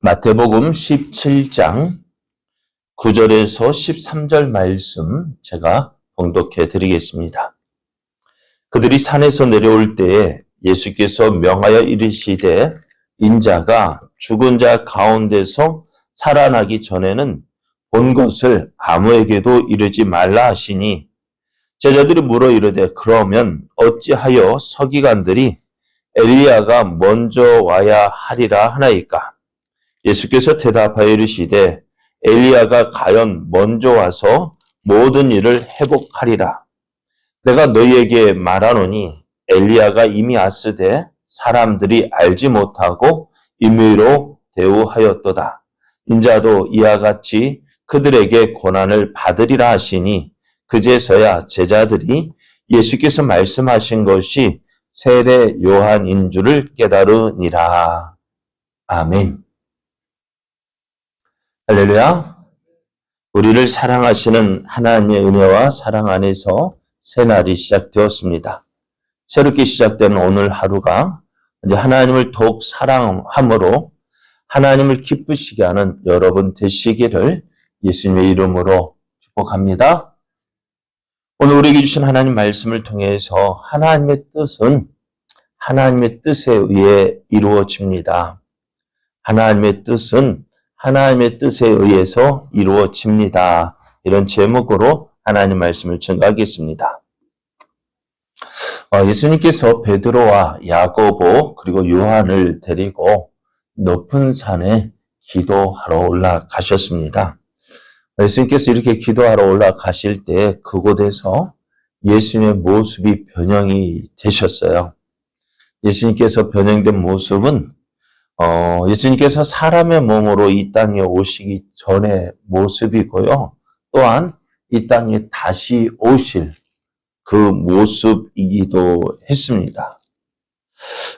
마태복음 17장 9절에서 13절 말씀 제가 봉독해 드리겠습니다. 그들이 산에서 내려올 때에 예수께서 명하여 이르시되 인자가 죽은 자 가운데서 살아나기 전에는 본 것을 아무에게도 이르지 말라 하시니 제자들이 물어 이르되 그러면 어찌하여 서기관들이 엘리야가 먼저 와야 하리라 하나이까? 예수께서 대답하여 이르시되 엘리야가 과연 먼저 와서 모든 일을 회복하리라. 내가 너희에게 말하노니 엘리야가 이미 왔으되 사람들이 알지 못하고 임의로 대우하였도다. 인자도 이와 같이 그들에게 고난을 받으리라 하시니 그제서야 제자들이 예수께서 말씀하신 것이 세례 요한인 줄을 깨달으니라. 아멘. 할렐루야. 우리를 사랑하시는 하나님의 은혜와 사랑 안에서 새날이 시작되었습니다. 새롭게 시작된 오늘 하루가 이제 하나님을 더욱 사랑함으로 하나님을 기쁘시게 하는 여러분 되시기를 예수님의 이름으로 축복합니다. 오늘 우리에게 주신 하나님 말씀을 통해서 하나님의 뜻은 하나님의 뜻에 의해 이루어집니다. 하나님의 뜻은 하나님의 뜻에 의해서 이루어집니다. 이런 제목으로 하나님 말씀을 전하겠습니다. 예수님께서 베드로와 야고보 그리고 요한을 데리고 높은 산에 기도하러 올라가셨습니다. 예수님께서 이렇게 기도하러 올라가실 때 그곳에서 예수님의 모습이 변형이 되셨어요. 예수님께서 변형된 모습은 예수님께서 사람의 몸으로 이 땅에 오시기 전의 모습이고요. 또한 이 땅에 다시 오실 그 모습이기도 했습니다.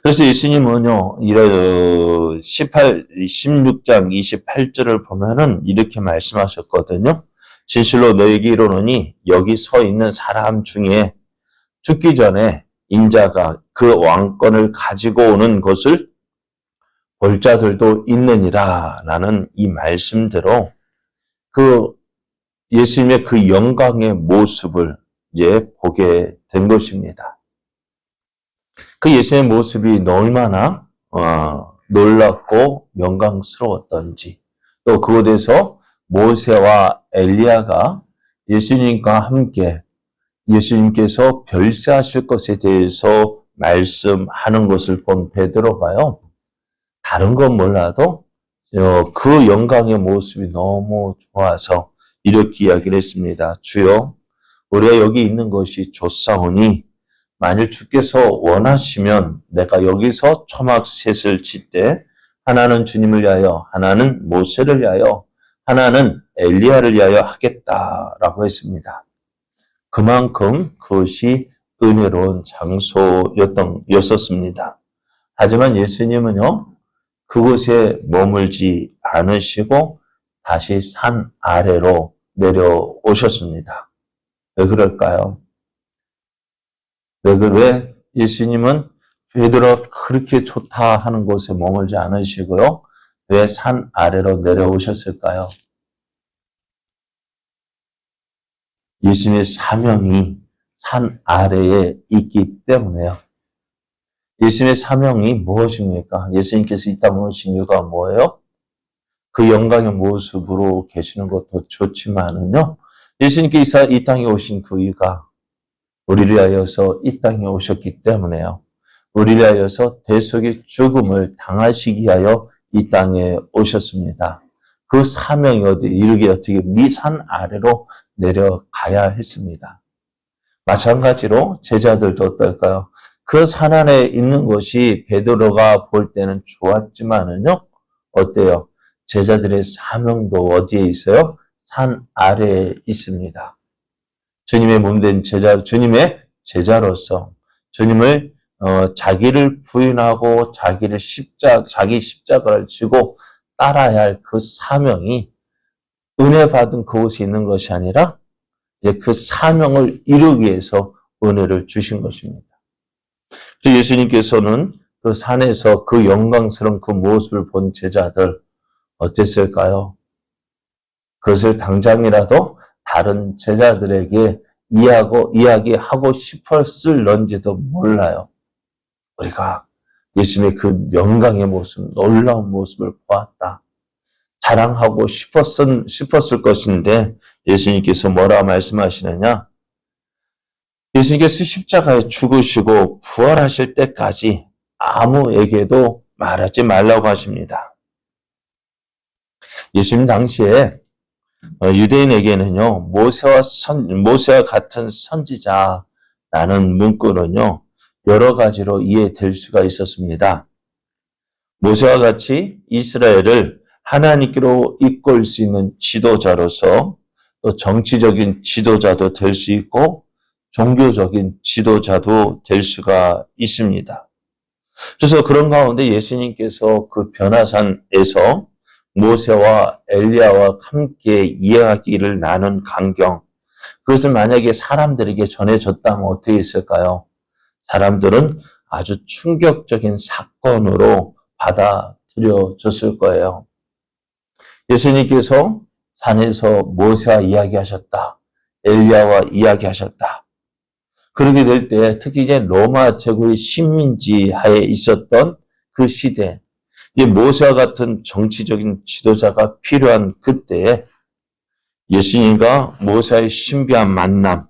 그래서 예수님은요, 16장 28절을 보면은 이렇게 말씀하셨거든요. 진실로 너에게 이르노니 여기 서 있는 사람 중에 죽기 전에 인자가 그 왕권을 가지고 오는 것을 볼 자들도 있느니라 라는 이 말씀대로 그 예수님의 그 영광의 모습을 이제 보게 된 것입니다. 그 예수님의 모습이 얼마나 놀랍고 영광스러웠던지 또 그곳에서 모세와 엘리야가 예수님과 함께 예수님께서 별세하실 것에 대해서 말씀하는 것을 본 베드로가요. 다른 건 몰라도 그 영광의 모습이 너무 좋아서 이렇게 이야기를 했습니다. 주여, 우리가 여기 있는 것이 좋사오니 만일 주께서 원하시면 내가 여기서 초막 셋을 짓되 하나는 주님을 위하여, 하나는 모세를 위하여, 하나는 엘리야를 위하여 하겠다라고 했습니다. 그만큼 그것이 은혜로운 장소였었습니다. 하지만 예수님은요, 그곳에 머물지 않으시고 다시 산 아래로 내려오셨습니다. 왜 그럴까요? 왜 예수님은 베드로가 그렇게 좋다 하는 곳에 머물지 않으시고요? 왜 산 아래로 내려오셨을까요? 예수님의 사명이 산 아래에 있기 때문에요. 예수님의 사명이 무엇입니까? 예수님께서 이 땅에 오신 이유가 뭐예요? 그 영광의 모습으로 계시는 것도 좋지만은요. 예수님께서 이 땅에 오신 그 이유가 우리를 위하여서 이 땅에 오셨기 때문에요. 우리를 위하여서 대속의 죽음을 당하시기 위하여 이 땅에 오셨습니다. 그 사명이 이르기 어떻게 미산 아래로 내려가야 했습니다. 마찬가지로 제자들도 어떨까요? 그 산 안에 있는 것이 베드로가 볼 때는 좋았지만은요, 어때요? 제자들의 사명도 어디에 있어요? 산 아래에 있습니다. 주님의 몸된 주님의 제자로서 주님을 자기를 부인하고 자기 십자가를 지고 따라야 할 그 사명이 은혜 받은 그곳에 있는 것이 아니라 그 사명을 이루기 위해서 은혜를 주신 것입니다. 예수님께서는 그 산에서 그 영광스러운 그 모습을 본 제자들, 어땠을까요? 그것을 당장이라도 다른 제자들에게 이야기하고 싶었을런지도 몰라요. 우리가 예수님의 그 영광의 모습, 놀라운 모습을 보았다. 자랑하고 싶었을 것인데 예수님께서 뭐라 말씀하시느냐? 예수님께서 십자가에 죽으시고 부활하실 때까지 아무에게도 말하지 말라고 하십니다. 예수님 당시에 유대인에게는요, 모세와 같은 선지자라는 문구는요, 여러 가지로 이해될 수가 있었습니다. 모세와 같이 이스라엘을 하나님께로 이끌 수 있는 지도자로서 또 정치적인 지도자도 될 수 있고 종교적인 지도자도 될 수가 있습니다. 그래서 그런 가운데 예수님께서 그 변화산에서 모세와 엘리야와 함께 이야기를 나눈 광경, 그것을 만약에 사람들에게 전해졌다면 어떻게 있을까요? 사람들은 아주 충격적인 사건으로 받아들여졌을 거예요. 예수님께서 산에서 모세와 이야기하셨다. 엘리야와 이야기하셨다. 그렇게 될 때 특히 이제 로마 제국의 식민지 하에 있었던 그 시대, 이 모세와 같은 정치적인 지도자가 필요한 그때에 예수님과 모세의 신비한 만남,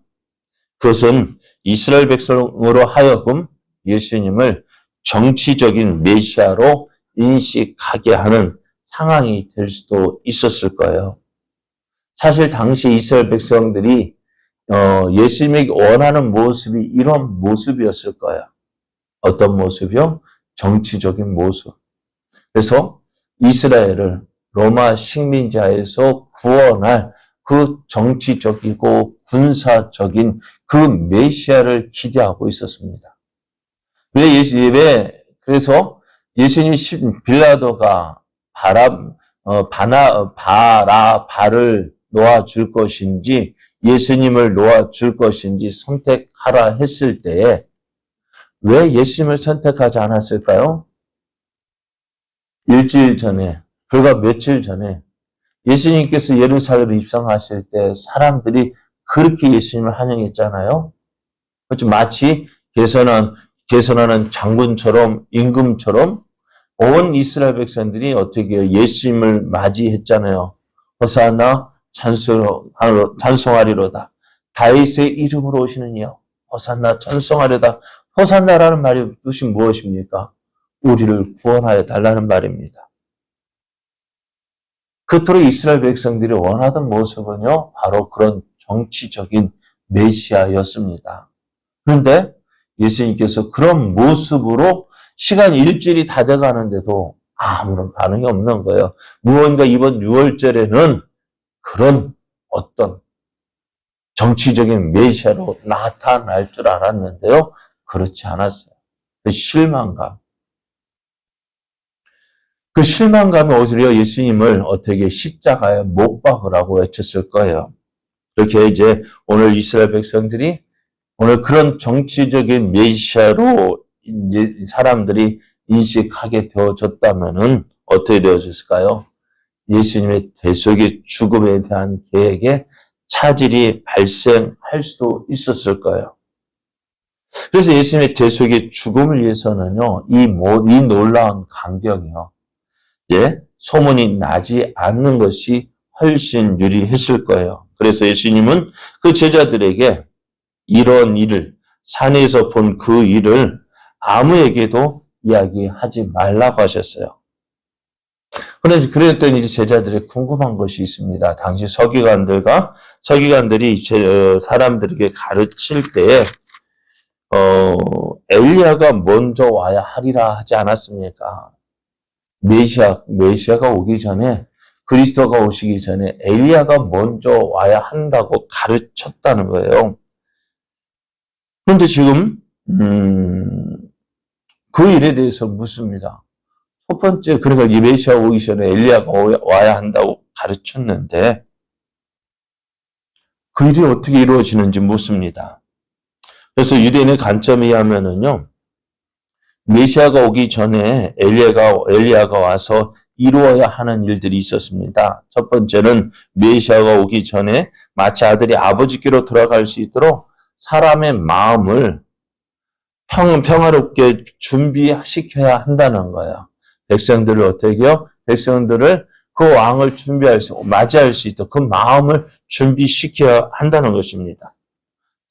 그것은 이스라엘 백성으로 하여금 예수님을 정치적인 메시아로 인식하게 하는 상황이 될 수도 있었을 거예요. 사실 당시 이스라엘 백성들이 예수님이 원하는 모습이 이런 모습이었을 거예요. 어떤 모습이요? 정치적인 모습. 그래서 이스라엘을 로마 식민지하에서 구원할 그 정치적이고 군사적인 그 메시아를 기대하고 있었습니다. 그래서 예수님 빌라도가 바라바를 놓아줄 것인지 예수님을 놓아줄 것인지 선택하라 했을 때에 왜 예수님을 선택하지 않았을까요? 일주일 전에, 불과 며칠 전에 예수님께서 예루살렘에 입성하실 때 사람들이 그렇게 예수님을 환영했잖아요. 마치 개선하는 장군처럼, 임금처럼 온 이스라엘 백성들이 어떻게 예수님을 맞이했잖아요. 호산나 찬송하리로다. 다윗의 이름으로 오시는 이여 호산나 찬송하리로다. 호산나라는 말이 뜻이 무엇입니까? 우리를 구원하여 달라는 말입니다. 그토록 이스라엘 백성들이 원하던 모습은요, 바로 그런 정치적인 메시아였습니다. 그런데 예수님께서 그런 모습으로 시간 일주일이 다 돼가는데도 아무런 반응이 없는 거예요. 무언가 이번 6월절에는 그런 어떤 정치적인 메시아로 나타날 줄 알았는데요. 그렇지 않았어요. 그 실망감이 오히려 예수님을 어떻게 십자가에 못 박으라고 외쳤을 거예요. 그렇게 이제 오늘 이스라엘 백성들이 오늘 그런 정치적인 메시아로 사람들이 인식하게 되어졌다면은 어떻게 되어졌을까요? 예수님의 대속의 죽음에 대한 계획에 차질이 발생할 수도 있었을 거예요. 그래서 예수님의 대속의 죽음을 위해서는요, 이 놀라운 광경이요, 소문이 나지 않는 것이 훨씬 유리했을 거예요. 그래서 예수님은 그 제자들에게 이런 일을, 산에서 본 그 일을 아무에게도 이야기하지 말라고 하셨어요. 그런데 그랬더니 이제 제자들이 궁금한 것이 있습니다. 당시 서기관들이 사람들에게 가르칠 때에 엘리야가 먼저 와야 하리라 하지 않았습니까? 메시아가 오기 전에, 그리스도가 오시기 전에 엘리야가 먼저 와야 한다고 가르쳤다는 거예요. 그런데 지금 그 일에 대해서 묻습니다. 첫 번째, 그러니까 이 메시아 오기 전에 엘리야가 와야 한다고 가르쳤는데 그 일이 어떻게 이루어지는지 묻습니다. 그래서 유대인의 관점에 의하면은요, 메시아가 오기 전에 엘리야가 와서 이루어야 하는 일들이 있었습니다. 첫 번째는 메시아가 오기 전에 마치 아들이 아버지께로 돌아갈 수 있도록 사람의 마음을 평화롭게 준비시켜야 한다는 거예요. 백성들을 어떻게 해요? 백성들을 그 왕을 맞이할 수 있도록 그 마음을 준비시켜야 한다는 것입니다.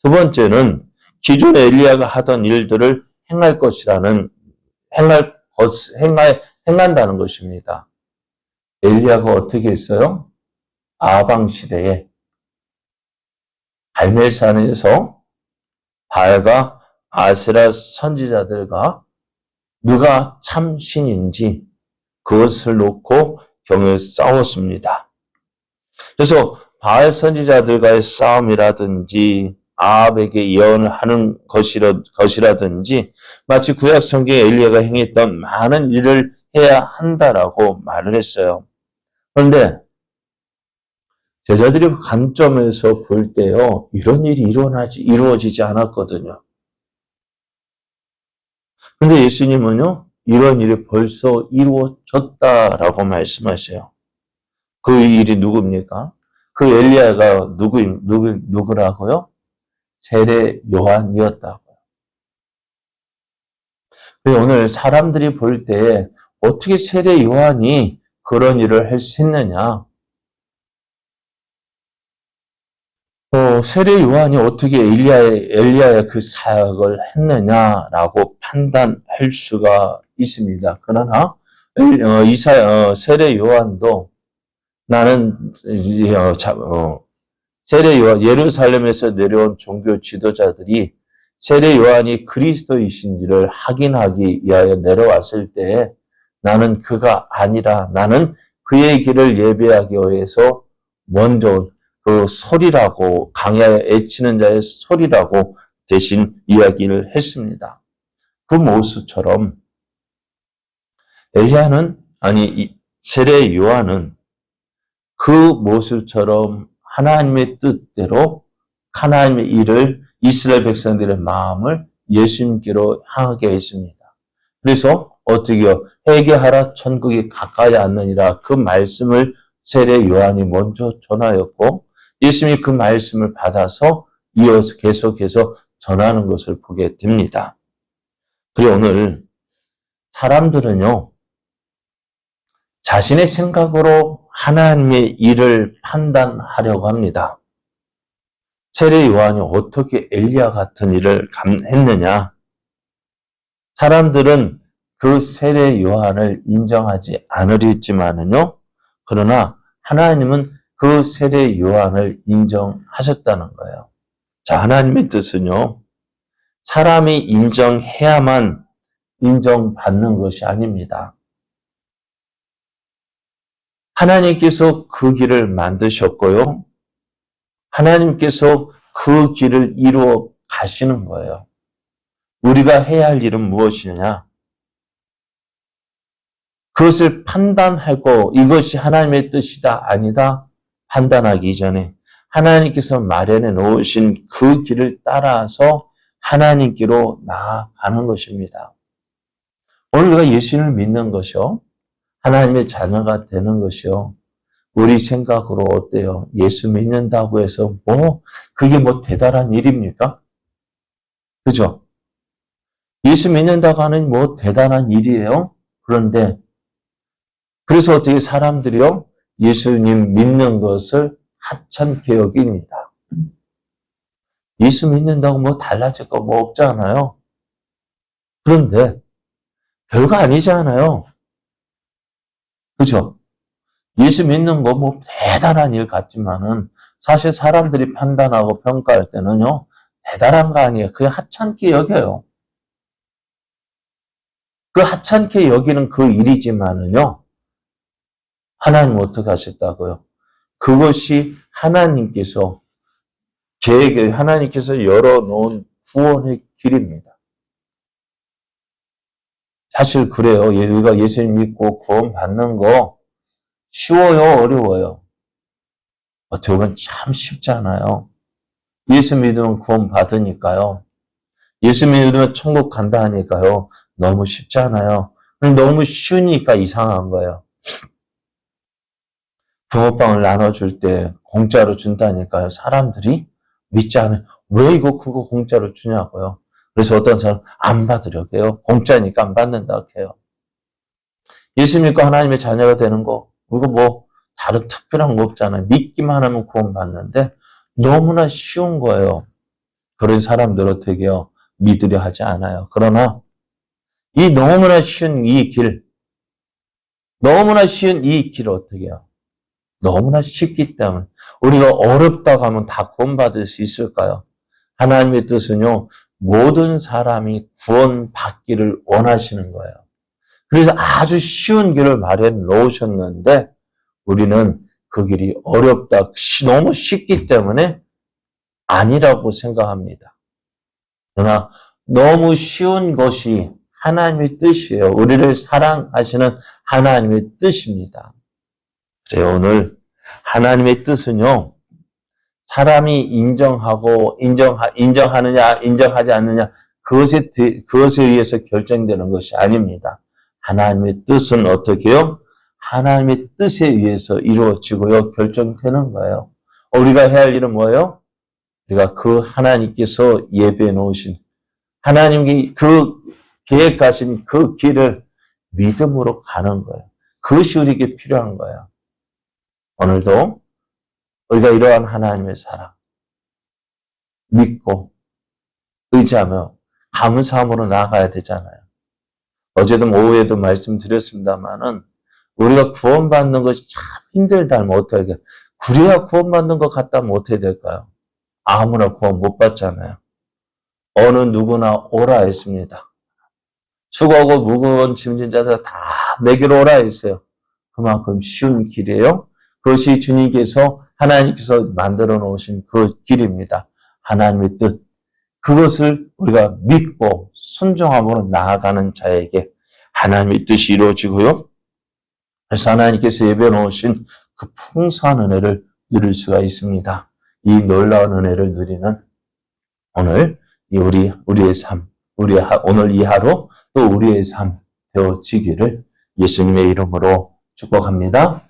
두 번째는 기존에 엘리야가 하던 일들을 행한다는 것입니다. 엘리야가 어떻게 했어요? 아방 시대에 갈멜산에서 바알과 아세라 선지자들과 누가 참 신인지 그것을 놓고 경을 싸웠습니다. 그래서 바알 선지자들과의 싸움이라든지 아합에게 예언을 하는 것이라든지 마치 구약 성경에 엘리야가 행했던 많은 일을 해야 한다라고 말을 했어요. 그런데 제자들이 관점에서 볼 때요, 이런 일이 이루어지지 않았거든요. 근데 예수님은요, 이런 일이 벌써 이루어졌다라고 말씀하세요. 그 일이 누굽니까? 그 엘리야가 누구라고요? 세례 요한이었다고요. 오늘 사람들이 볼 때 어떻게 세례 요한이 그런 일을 할 수 있느냐? 세례 요한이 어떻게 엘리야의 그 사역을 했느냐라고 판단할 수가 있습니다. 그러나 세례 요한도 나는 세례 요한 예루살렘에서 내려온 종교 지도자들이 세례 요한이 그리스도이신지를 확인하기 위하여 내려왔을 때 나는 그가 아니라 나는 그의 길을 예배하기 위해서 먼저 그 소리라고 강야에 애치는 자의 소리라고 대신 이야기를 했습니다. 그 모습처럼 세례 요한은 그 모습처럼 하나님의 뜻대로 하나님의 일을 이스라엘 백성들의 마음을 예수님께로 향하게 했습니다. 그래서 어떻게요? 회개하라 천국이 가까이 왔느니라 그 말씀을 세례 요한이 먼저 전하였고 예수님이 그 말씀을 받아서 이어서 계속해서 전하는 것을 보게 됩니다. 그리고 오늘 사람들은요, 자신의 생각으로 하나님의 일을 판단하려고 합니다. 세례 요한이 어떻게 엘리야 같은 일을 했느냐? 사람들은 그 세례 요한을 인정하지 않으렸지만은요, 그러나 하나님은 그 세례 요한을 인정하셨다는 거예요. 자, 하나님의 뜻은요, 사람이 인정해야만 인정받는 것이 아닙니다. 하나님께서 그 길을 만드셨고요. 하나님께서 그 길을 이루어 가시는 거예요. 우리가 해야 할 일은 무엇이냐? 그것을 판단하고 이것이 하나님의 뜻이다, 아니다 판단하기 전에 하나님께서 마련해 놓으신 그 길을 따라서 하나님께로 나아가는 것입니다. 오늘 우리가 예수님을 믿는 것이요. 하나님의 자녀가 되는 것이요. 우리 생각으로 어때요? 예수 믿는다고 해서 그게 대단한 일입니까? 그죠? 예수 믿는다고 하는 대단한 일이에요? 그런데 그래서 어떻게 사람들이요? 예수님 믿는 것을 하찮게 여깁니다. 예수 믿는다고 달라질 거 없잖아요. 그런데 별거 아니잖아요. 그죠? 예수 믿는 거 대단한 일 같지만은 사실 사람들이 판단하고 평가할 때는요, 대단한 거 아니에요. 그냥 하찮게 여겨요. 그 하찮게 여기는 그 일이지만은요, 하나님 어떻게 하셨다고요? 그것이 하나님께서 열어놓은 구원의 길입니다. 사실 그래요. 우리가 예수님 믿고 구원 받는 거 쉬워요? 어려워요? 어떻게 보면 참 쉽잖아요. 예수 믿으면 구원 받으니까요. 예수 믿으면 천국 간다 하니까요. 너무 쉽잖아요. 너무 쉬우니까 이상한 거예요. 붕어빵을 나눠줄 때 공짜로 준다니까요. 사람들이 믿지 않아요. 왜 이거 그거 공짜로 주냐고요. 그래서 어떤 사람 안 받으려고 해요. 공짜니까 안 받는다고 해요. 예수 믿고 하나님의 자녀가 되는 거, 이거 뭐 다른 특별한 거 없잖아요. 믿기만 하면 구원받는데 너무나 쉬운 거예요. 그런 사람들 어떻게 해요? 믿으려 하지 않아요. 그러나 이 너무나 쉬운 이 길, 너무나 쉬운 이 길을 어떻게 해요? 너무나 쉽기 때문에 우리가 어렵다고 하면 다 구원받을 수 있을까요? 하나님의 뜻은요, 모든 사람이 구원받기를 원하시는 거예요. 그래서 아주 쉬운 길을 마련해 놓으셨는데 우리는 그 길이 어렵다, 너무 쉽기 때문에 아니라고 생각합니다. 그러나 너무 쉬운 것이 하나님의 뜻이에요. 우리를 사랑하시는 하나님의 뜻입니다. 그래요, 오늘 하나님의 뜻은요, 사람이 인정하느냐, 인정하지 않느냐, 그것에 의해서 결정되는 것이 아닙니다. 하나님의 뜻은 어떻게 해요? 하나님의 뜻에 의해서 이루어지고요, 결정되는 거예요. 우리가 해야 할 일은 뭐예요? 우리가 그 하나님께서 예배해 놓으신, 하나님이 그 계획하신 그 길을 믿음으로 가는 거예요. 그것이 우리에게 필요한 거예요. 오늘도 우리가 이러한 하나님의 사랑, 믿고 의지하며 감사함으로 나아가야 되잖아요. 어제도 오후에도 말씀드렸습니다만은 우리가 구원받는 것이 참 힘들다면 어떻게, 그래야 구원받는 것 같다면 어떻게 될까요? 아무나 구원 못 받잖아요. 어느 누구나 오라 했습니다. 수고하고 무거운 짐진 자들 다 내게로 오라 했어요. 그만큼 쉬운 길이에요. 그것이 주님께서, 하나님께서 만들어 놓으신 그 길입니다. 하나님의 뜻. 그것을 우리가 믿고 순종함으로 나아가는 자에게 하나님의 뜻이 이루어지고요. 그래서 하나님께서 예배해 놓으신 그 풍성한 은혜를 누릴 수가 있습니다. 이 놀라운 은혜를 누리는 오늘 우리의 삶, 오늘 이 하루 또 우리의 삶 되어지기를 예수님의 이름으로 축복합니다.